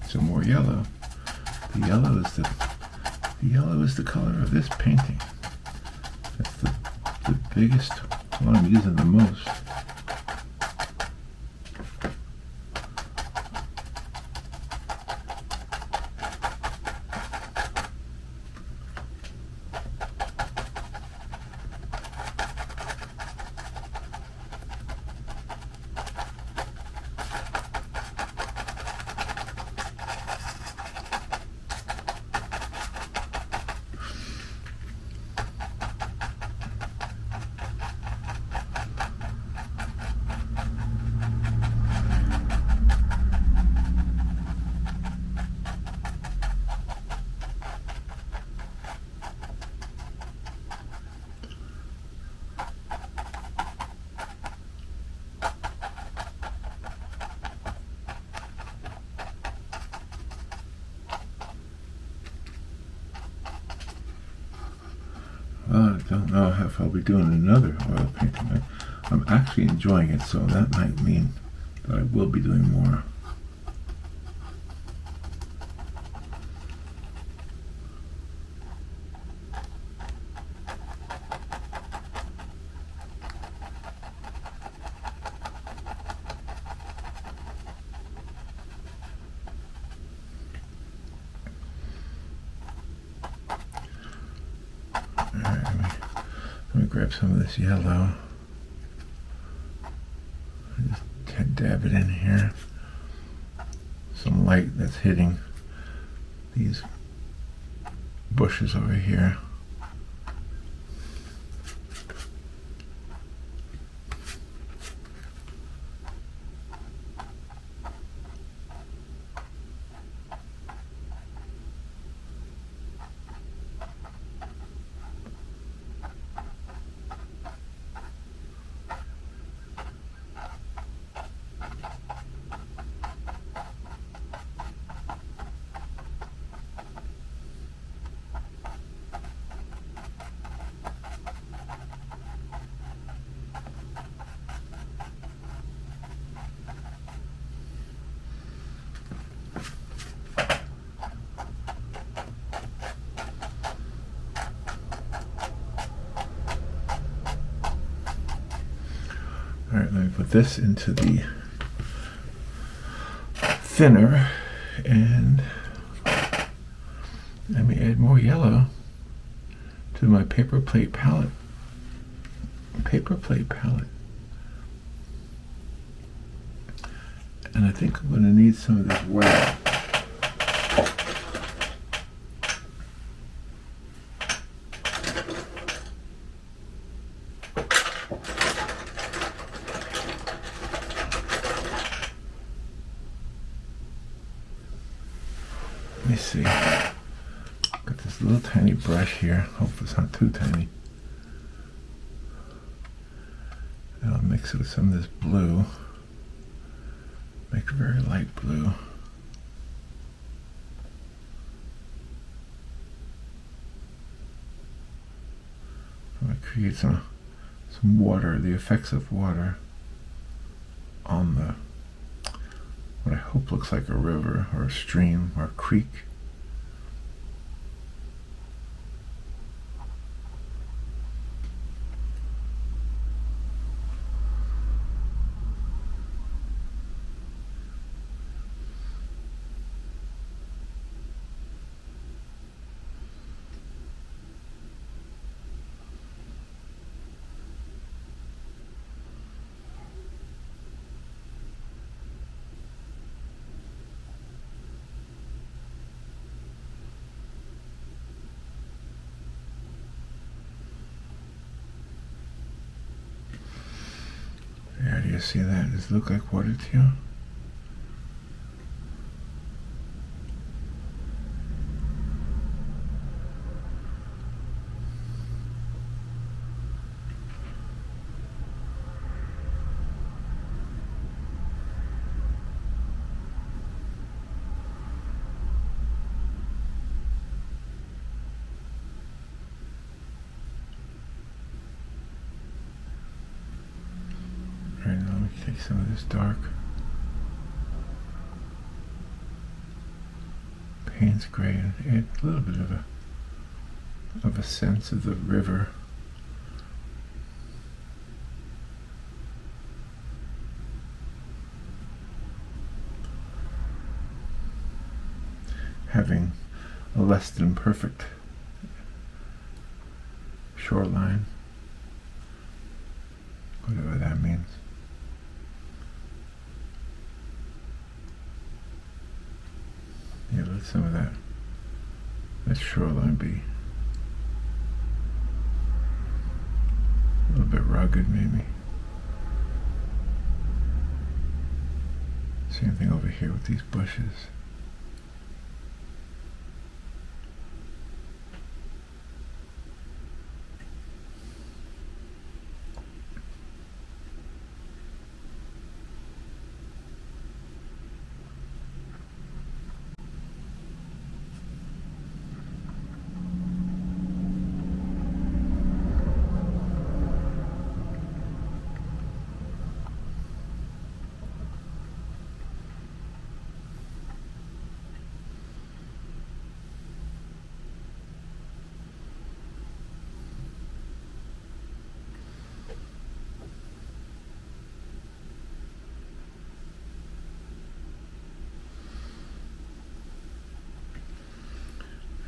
some more yellow. The yellow is the color of this painting. That's the biggest one I'm using the most. Well, I don't know if I'll be doing another oil painting. I'm actually enjoying it, so that might mean that I will be doing more. Let me grab some of this yellow. Just dab it in here. Some light that's hitting these bushes over here. All right, let me put this into the thinner and let me add more yellow to my paper plate palette. And I think I'm going to need some of this white. Let me see. Got this little tiny brush here. Hope it's not too tiny. And I'll mix it with some of this blue. Make it very light blue. I'm going to create some water, the effects of water on the what I hope looks like a river or a stream or a creek. you see that? Does it look like water to you? Alright, now let me take some of this dark Payne's gray and add a little bit of a sense of the river. Having a less than perfect shoreline, whatever that means. Yeah, let some of that shoreline be a little bit rugged, maybe. Same thing over here with these bushes.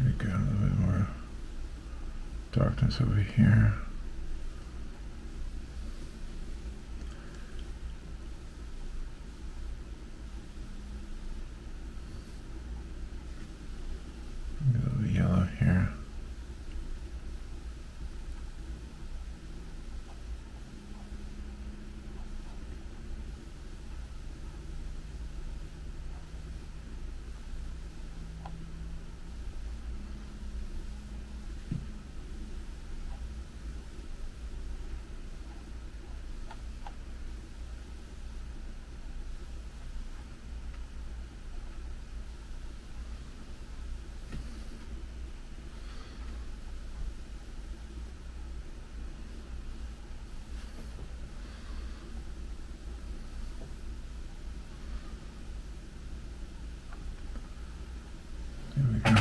There we go, a little bit more darkness over here. Maybe a little yellow here. There we go.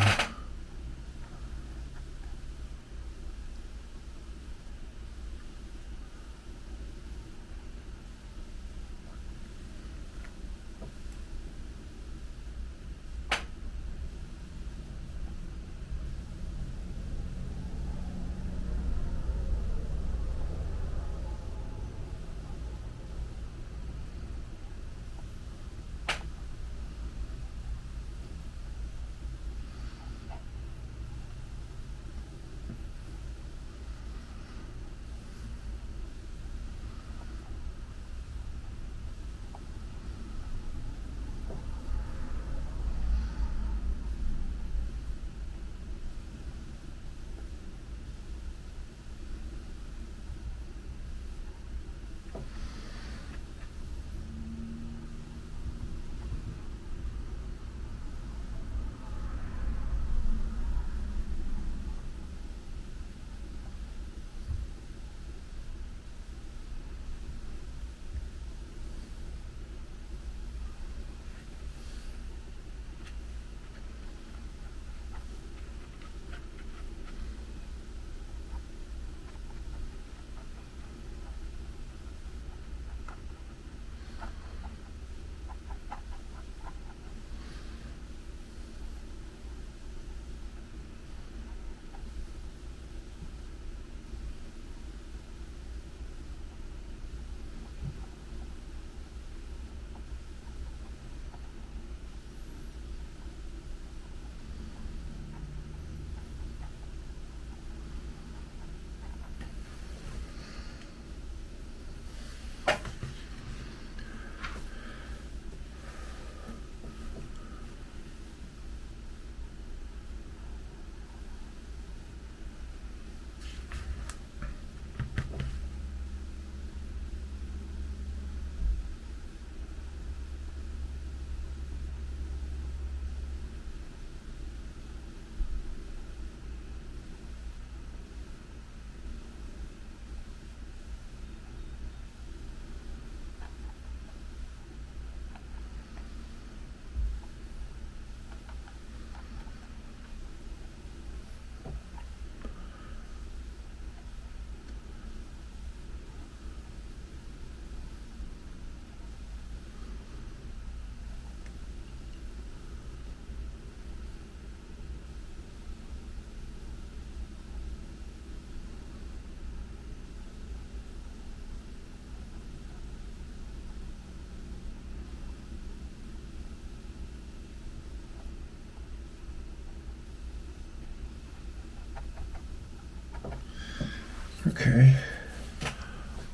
Okay.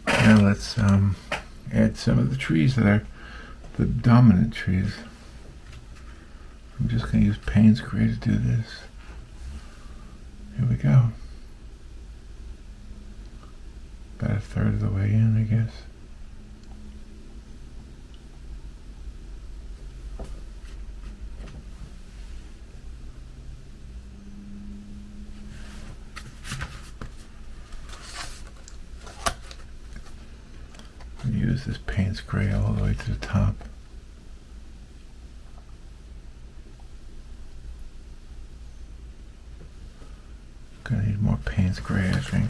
Now let's add some of the trees that are the dominant trees. I'm just going to use Payne's Gray to do this. Here we go. About a third of the way in, I guess. Use this Payne's Gray all the way to the top. Gonna need more Payne's Gray, I think.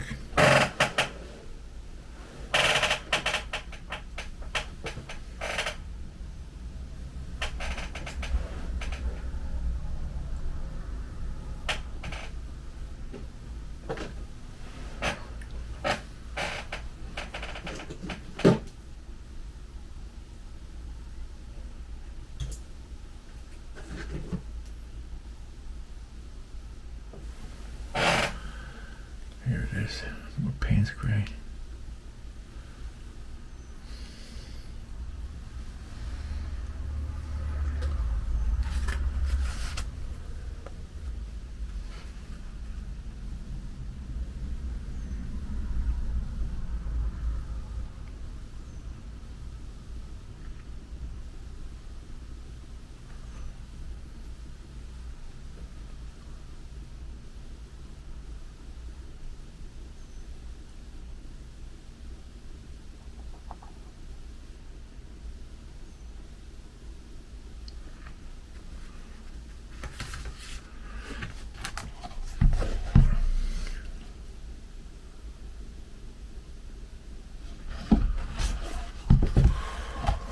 Here it is, more Payne's Gray.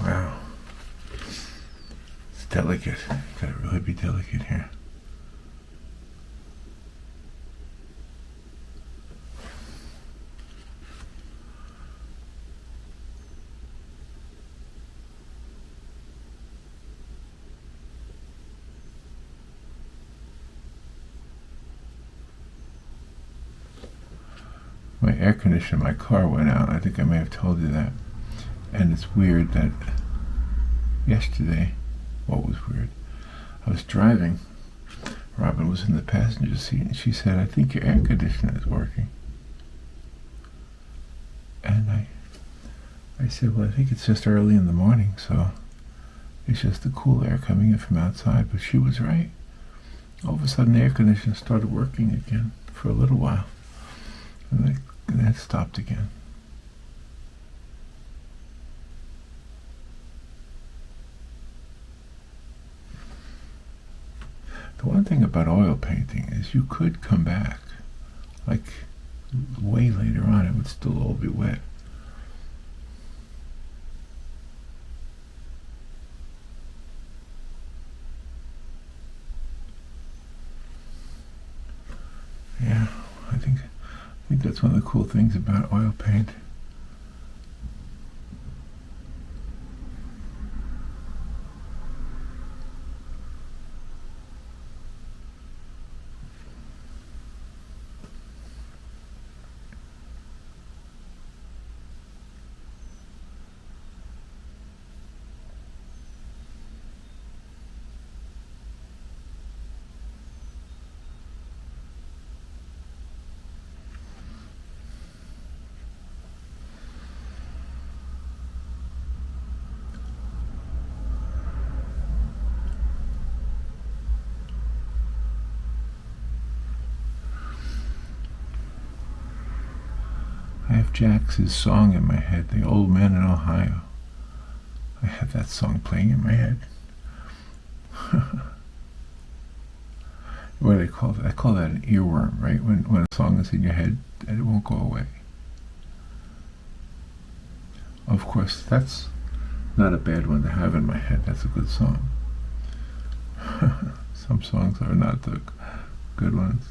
Wow. It's delicate. Gotta really be delicate here. My air conditioner in my car went out. I think I may have told you that. And it's weird that yesterday, what was weird? I was driving. Robin was in the passenger seat and she said, "I think your air conditioner is working." And I said, "Well, I think it's just early in the morning, so it's just the cool air coming in from outside." But she was right. All of a sudden, the air conditioner started working again for a little while. And then it stopped again. The one thing about oil painting is you could come back, like way later on, it would still all be wet. Yeah, I think that's one of the cool things about oil paint. I have Jax's song in my head, "The Old Man in Ohio." I have that song playing in my head. What do they call that? I call that an earworm, right? When a song is in your head and it won't go away. Of course, that's not a bad one to have in my head. That's a good song. Some songs are not the good ones.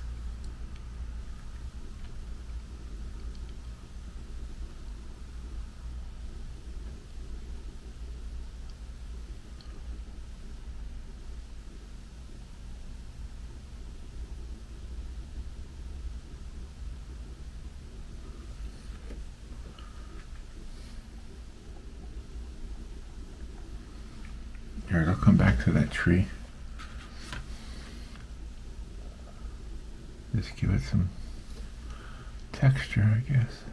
Here, I'll come back to that tree. Just give it some texture, I guess.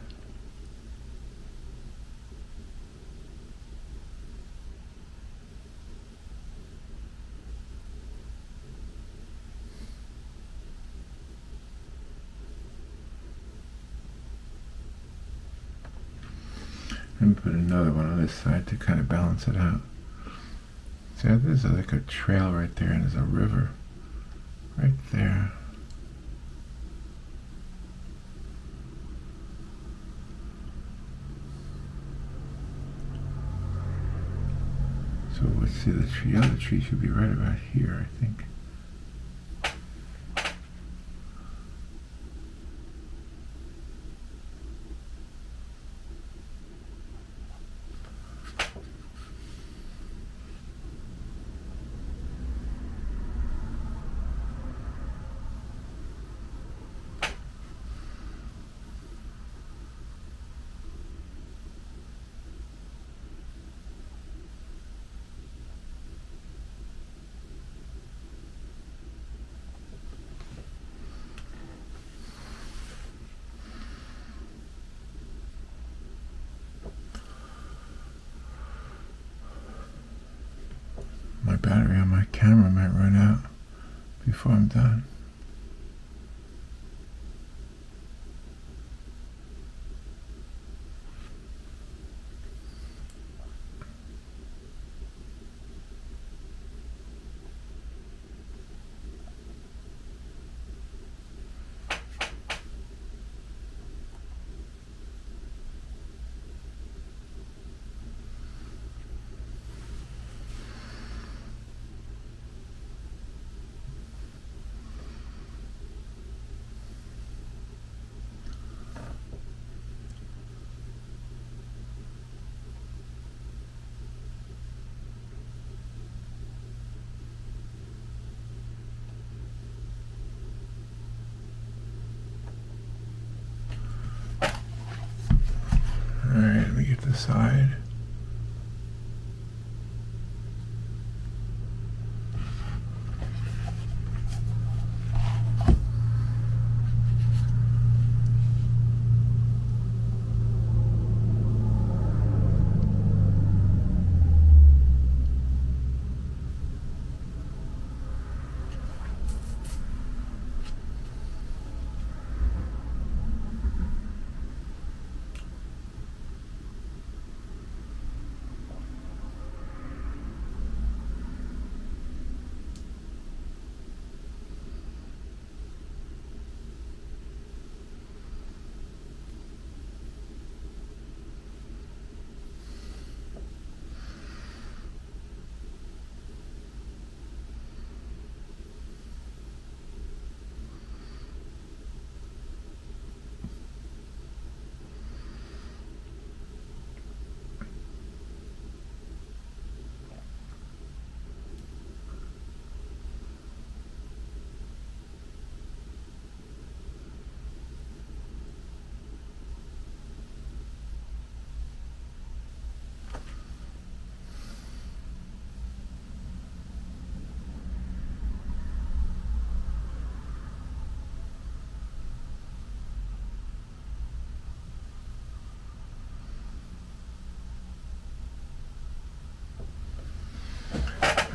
And put another one on this side to kind of balance it out. See, there's like a trail right there, and there's a river right there. So let's see, the other tree should be right about here, I think. My battery on my camera might run out before I'm done. Alright, let me get the side.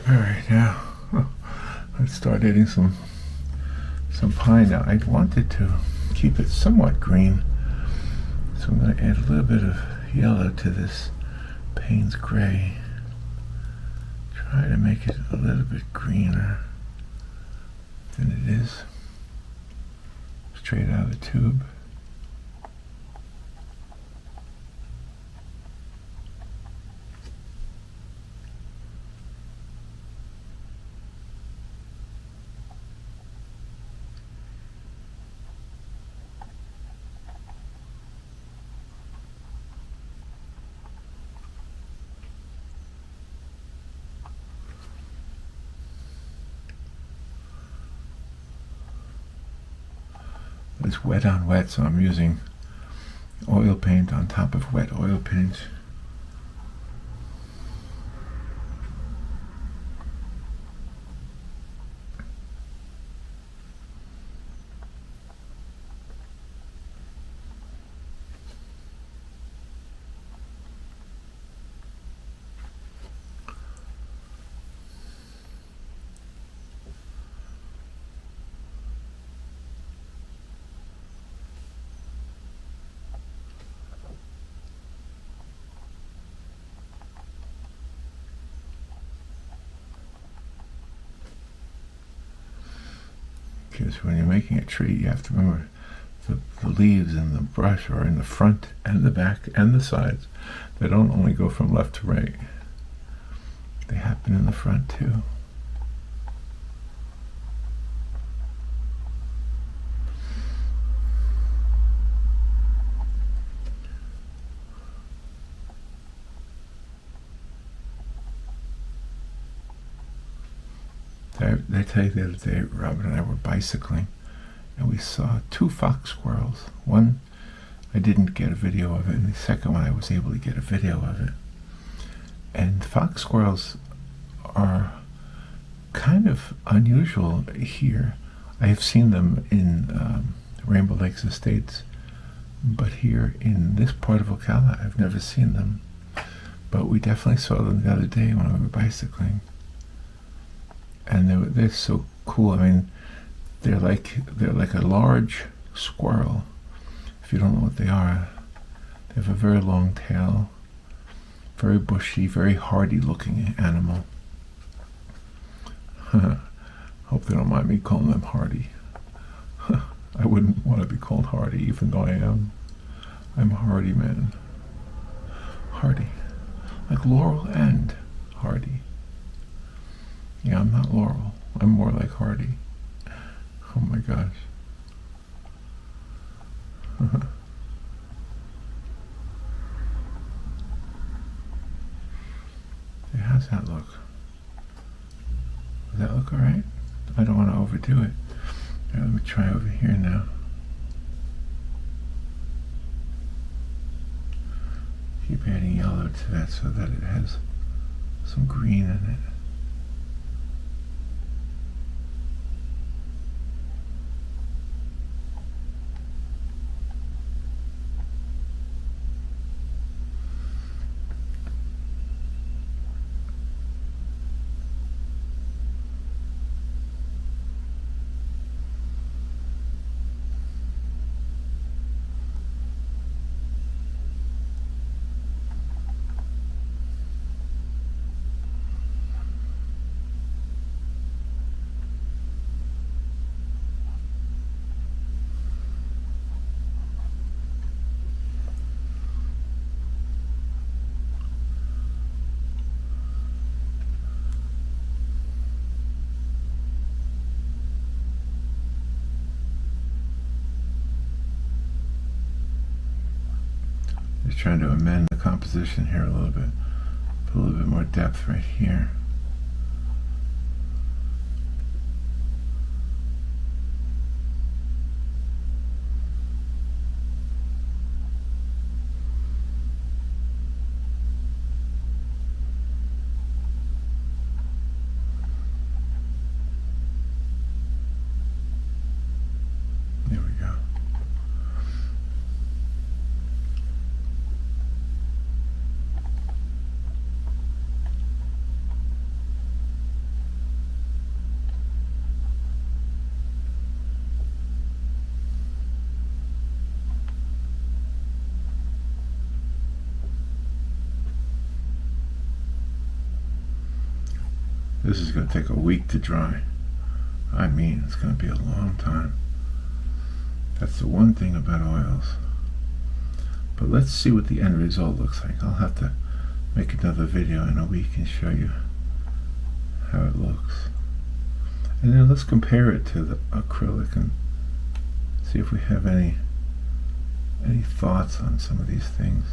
Alright, now let's start adding some pine. Now I wanted to keep it somewhat green, so I'm going to add a little bit of yellow to this Payne's Gray. Try to make it a little bit greener than it is straight out of the tube. It's wet on wet, so I'm using oil paint on top of wet oil paint. Because when you're making a tree, you have to remember the leaves in the brush are in the front and the back and the sides. They don't only go from left to right. They happen in the front too. They tell you the other day, Robin and I were bicycling, and we saw 2 fox squirrels. One, I didn't get a video of it, and the second one I was able to get a video of it. And fox squirrels are kind of unusual here. I have seen them in Rainbow Lakes Estates, but here in this part of Ocala, I've never seen them. But we definitely saw them the other day when we were bicycling. And they're so cool. I mean, they're like a large squirrel. If you don't know what they are, they have a very long tail, very bushy, very hardy looking animal. Hope they don't mind me calling them hardy. I wouldn't want to be called hardy, even though I am. I'm a hardy man. Hardy. Like Laurel and Hardy. Yeah, I'm not Laurel. I'm more like Hardy. Oh my gosh. Hey, how's that look? Does that look alright? I don't want to overdo it. All right, let me try over here now. Keep adding yellow to that so that it has some green in it. Just trying to amend the composition here a little bit. Put a little bit more depth right here. There we go. This is going to take a week to dry. I mean, it's going to be a long time. That's the one thing about oils. But let's see what the end result looks like. I'll have to make another video in a week and show you how it looks. And then let's compare it to the acrylic and see if we have any thoughts on some of these things.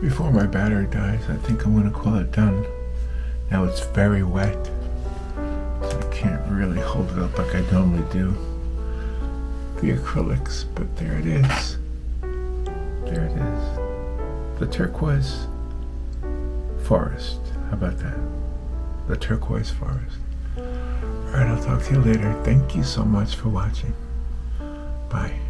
before my battery dies, I think I'm going to call it done. Now it's very wet, so I can't really hold it up like I normally do. The acrylics, but there it is. There it is. The turquoise forest. How about that? The turquoise forest. Alright, I'll talk to you later. Thank you so much for watching. Bye.